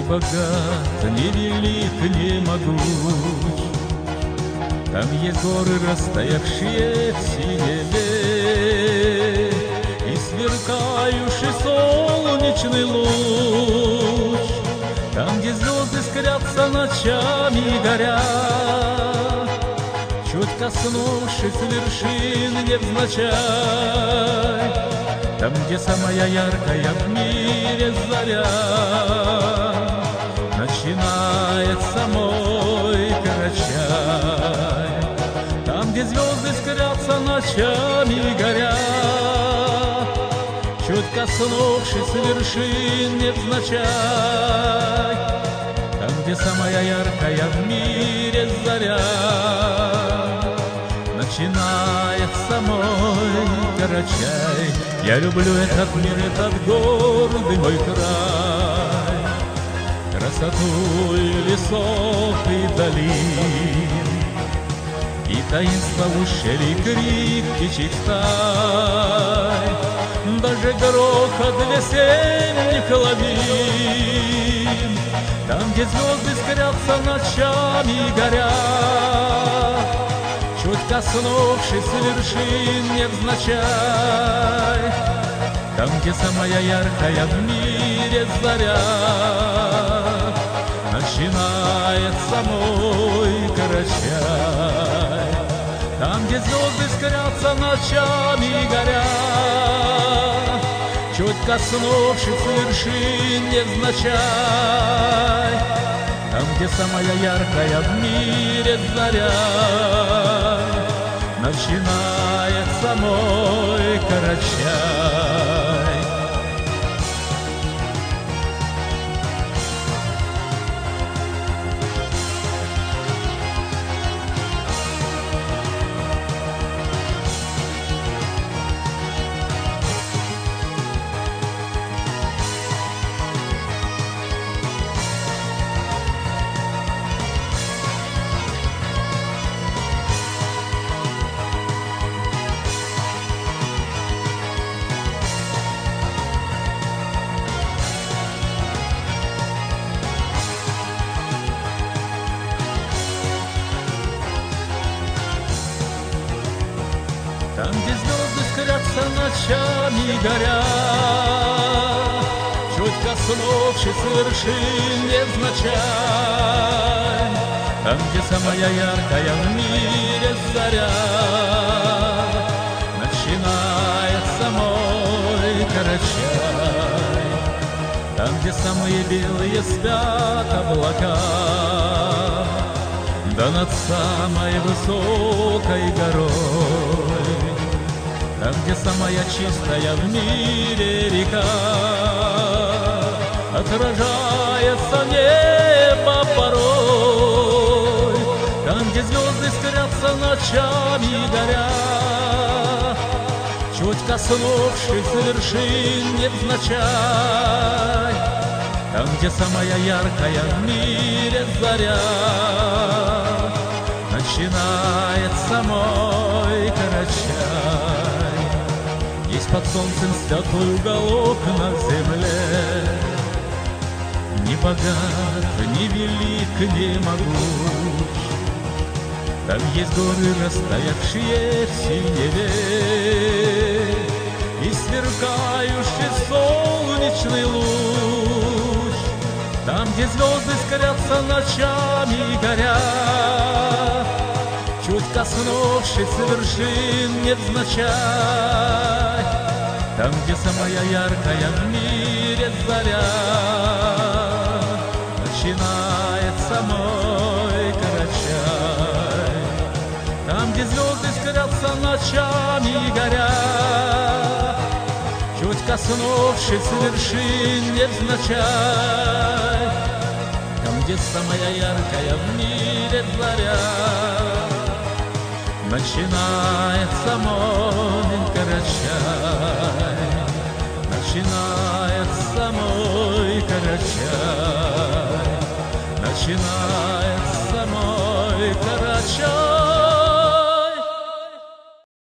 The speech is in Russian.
богат, ни велик, ни могуч. Там есть горы, растаявшие в синеве, и сверкающий солнечный луч. Там, где звезды искрятся ночами горя, чуть коснувшись вершин невзначай. Там, где самая яркая в мире заря начинается мой Карачай. Там, где звезды искрятся ночами горя, чуть коснувшись вершин невзначай. Там, где самая яркая в мире заря начинается мой Карачай. Я люблю этот мир, этот гордый мой край, красоту лесов и долин, и таинство ущелий, крик птичьих стай, даже грохот весенних лавин. Там, где звезды искрятся ночами горя, чуть коснувшись вершин невзначай. Там, где самая яркая в мире заря начинается мой Карачай. Там, где звезды искрятся ночами горя, чуть коснувшись вершин невзначай. Там, где самая яркая в мире заря начинается мой Карачай. Там, где звезды искрятся ночами горя, чуть коснувшись вершин невзначай. Там, где самая яркая в мире заря начинается мой Карачай. Там, где самые белые спят облака, да над самой высокой горой. Там, где самая чистая в мире река отражается небо порой. Там, где звезды искрятся ночами горя, чуть коснувшись вершин невзначай. Там, где самая яркая в мире заря начинается мой Карачай. Есть под солнцем светлый уголок на земле, ни богат, ни велик, ни могуч. Там есть горы, растаявшие в синеве, и сверкающий солнечный луч. Там, где звезды искрятся ночами горя, чуть коснувшись вершин невзначай. Там, где самая яркая в мире заря начинается мой Карачай. Там, где звезды искрятся ночами горя, чуть коснувшись вершин невзначай. Там, где самая яркая в мире заря начинается мой Карачай. Начинается мой Карачай. Начинается